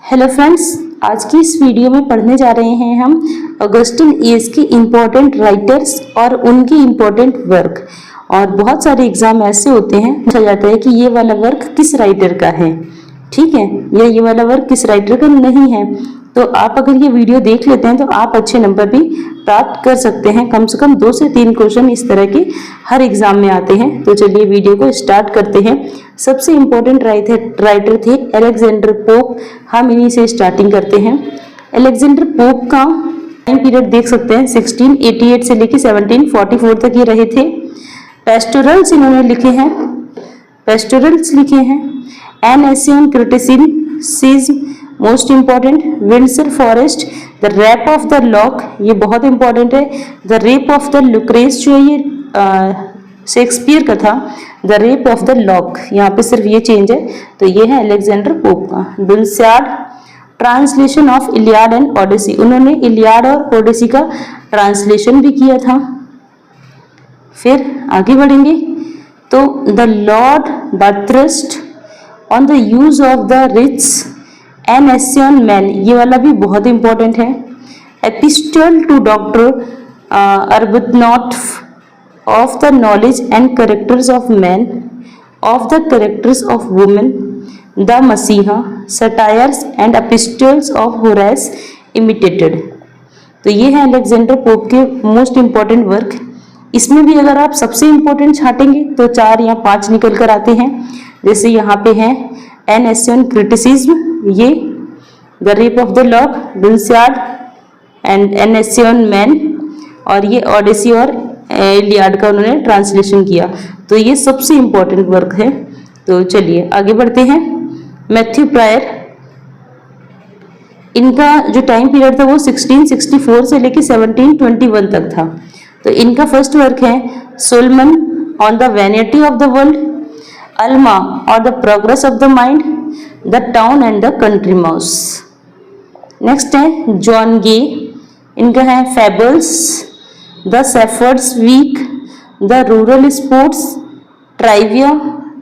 Hello friends, आज की इस वीडियो में पढ़ने जा रहे हैं हम ऑगस्टिन एज के इम्पोर्टेंट राइटर्स और उनकी इम्पोर्टेंट वर्क। और बहुत सारे एग्जाम ऐसे होते हैं पूछा जाता है कि ये वाला वर्क किस राइटर का है, ठीक है, या ये वाला वर्क किस राइटर का नहीं है। तो आप अगर ये वीडियो देख लेते हैं तो आप अच्छे नंबर भी प्राप्त कर सकते हैं। कम से कम 2 से 3 क्वेश्चन इस तरह के हर एग्जाम में आते हैं। तो चलिए वीडियो को स्टार्ट करते हैं। सबसे इम्पोर्टेंट राइटर थे अलेक्जेंडर पोप। हम इन्हीं से स्टार्टिंग करते हैं। अलेक्जेंडर पोप का टाइम पीरियड देख सकते हैं, 1688 से लेकर 1744 तक ये रहे थे। पेस्टोरल्स इन्होंने लिखे हैं, पेस्टोरल्स लिखे हैं। N essay on criticism most important. Windsor forest, the rape of the lock, ये बहुत इंपॉर्टेंट है। द रेप ऑफ द लुक्रेस जो ये शेक्सपियर का था, the rape of the lock, यहाँ पे सिर्फ ये चेंज है। तो ये है अलेक्जेंडर पोप का। Dunciad, translation of Iliad and Odyssey, उन्होंने इलियाड और ओडिसी का ट्रांसलेशन भी किया था। फिर आगे बढ़ेंगे तो the Lord Bathurst on the use of the riches an essay on man, ये वाला भी बहुत इंपॉर्टेंट है। Epistle to doctor Arbuthnot of the knowledge and characters of men, of the characters of women, the Masiha, satires and epistles of Horace imitated। तो ये है Alexander pope के most important work. इसमें भी अगर आप सबसे इम्पोर्टेंट छाटेंगे तो 4 या 5 निकल कर आते हैं। जैसे यहाँ पे है एन एसे ऑन क्रिटिसिज्म, ये the rape of the lock, Dunciad and an essay on man, और ये ओडिसी और इलियाड का उन्होंने ट्रांसलेशन किया। तो ये सबसे इम्पोर्टेंट वर्क है। तो चलिए आगे बढ़ते हैं। मैथ्यू प्रायर, इनका जो टाइम पीरियड था वो 1664 से लेकर 1721 तक था। तो इनका फर्स्ट वर्क है Solomon on the vanity of the world, Alma और the progress of the mind, the town and the country mouse. Next है जॉन गे, इनका है fables, the shepherd's week, the rural sports, trivia,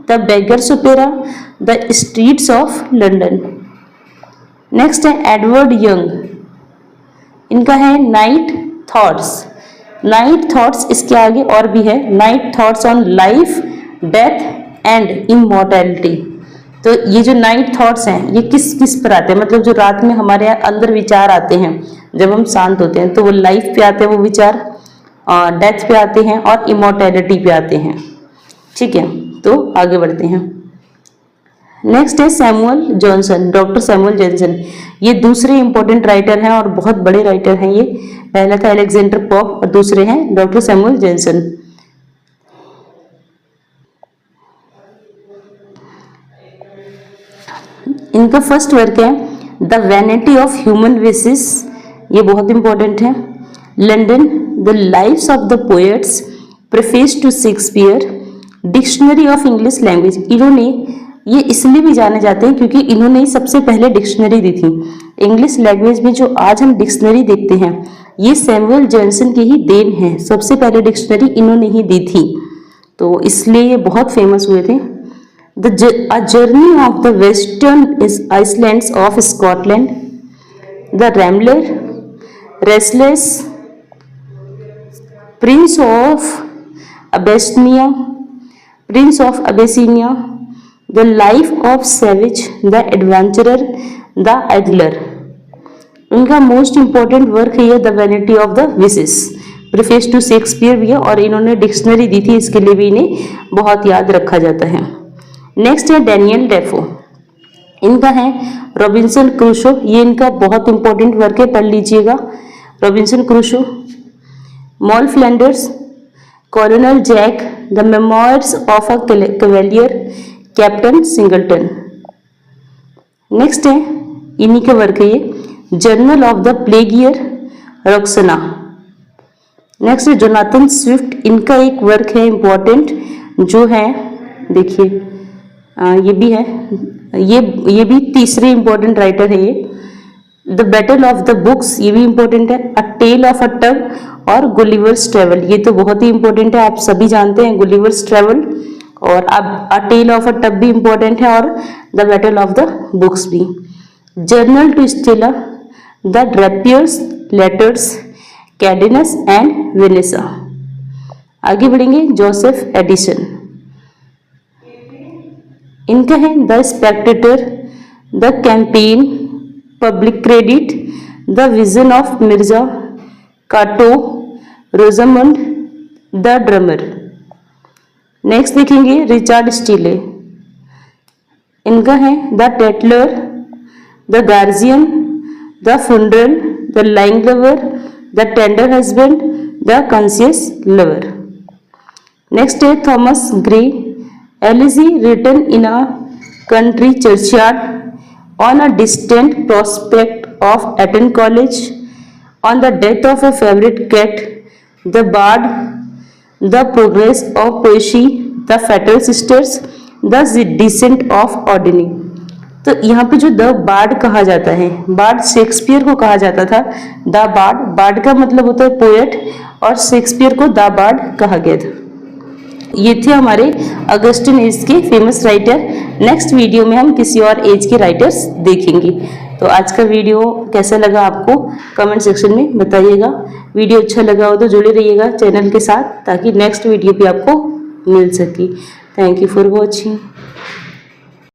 the beggar's opera, the streets of London. Next है Edward Young, इनका है night thoughts. Night thoughts, इसके आगे और भी है, night thoughts on life, death and immortality. तो ये जो नाइट थॉट्स हैं ये किस किस पर आते हैं, मतलब जो रात में हमारे अंदर विचार आते हैं जब हम शांत होते हैं, तो वो लाइफ पे आते हैं वो विचार, डेथ पे आते हैं और इमॉर्टैलिटी पे आते हैं, ठीक है। तो आगे बढ़ते हैं। नेक्स्ट है Samuel Johnson, doctor Samuel Johnson. ये दूसरे इंपॉर्टेंट राइटर हैं और बहुत बड़े राइटर हैं। ये पहला था अलेक्जेंडर पोप और दूसरे हैं डॉक्टर सैमुअल जॉनसन। इनका फर्स्ट वर्क है the vanity of human wishes, ये बहुत इंपॉर्टेंट है। London, the lives of the poets, preface to Shakespeare, dictionary of English language. इन्होंने ये इसलिए भी जाने जाते हैं क्योंकि इन्होंने ही सबसे पहले डिक्शनरी दी थी इंग्लिश लैंग्वेज में। जो आज हम डिक्शनरी देखते हैं ये सैमुअल जॉनसन की ही देन है, सबसे पहले डिक्शनरी इन्होंने ही दी थी, तो इसलिए ये बहुत फेमस हुए थे। A journey of the western islands of Scotland, the Rambler, Restless, Prince of Abyssinia, the Life of Savage, the Adventurer, the Idler। उनका मोस्ट इंपॉर्टेंट वर्क है ये the vanity of the wishes, preface to Shakespeare भी है, और इन्होंने dictionary दी थी, इसके लिए भी इन्हें बहुत याद रखा जाता है। नेक्स्ट है डैनियल डेफो, इनका है रॉबिन्सन क्रूसो। ये इनका बहुत इंपॉर्टेंट वर्क है, पढ़ लीजिएगा। Robinson Crusoe, Moll Flanders, Colonel Jack, the memoirs of a cavalier, Captain Singleton. Next है इन्हीं का वर्क है ये journal of the plague year, Roxana. Next है जोनाथन स्विफ्ट, इनका एक वर्क है इंपॉर्टेंट जो है, देखिए ये भी है, ये भी तीसरे इंपॉर्टेंट राइटर है ये। The battle of the books, ये भी इंपॉर्टेंट है। अ टेल ऑफ अ टग और गुलिवर्स ट्रेवल, ये तो बहुत ही इंपॉर्टेंट है, आप सभी जानते हैं गुलिवर्स ट्रेवल। और अब अ टेल ऑफ अ टग भी इंपॉर्टेंट है और the battle of the books भी। Journal to Stella, the drapier's letters, Cadenus and Vanessa. आगे बढ़ेंगे, जोसेफ एडिसन, इनका है the Spectator, the campaign, public credit, the vision of Mirza, Cato, Rosamond, the drummer. Next देखेंगे Richard Steele, इनका है the Tatler, the guardian, the funeral, the lying lover, the tender husband, the conscious lover. Next है Thomas Gray, elegy written in a country churchyard on a distant prospect of Eton college, on the death of a favourite cat, the bard, the progress of poesy, the fatal sisters, the descent of Odin. तो यहाँ पे जो the board कहा जाता है, board Shakespeare को कहा जाता था द बार्ड, बार्ड का मतलब होता है पोएट, और शेक्सपियर को द बार्ड कहा गया था। ये थे हमारे अगस्टिन एज के फेमस राइटर। नेक्स्ट वीडियो में हम किसी और एज के राइटर्स देखेंगे। तो आज का वीडियो कैसा लगा आपको कमेंट सेक्शन में बताइएगा। वीडियो अच्छा लगा हो तो जुड़े रहिएगा चैनल के साथ, ताकि नेक्स्ट वीडियो भी आपको मिल सके। Thank you for watching.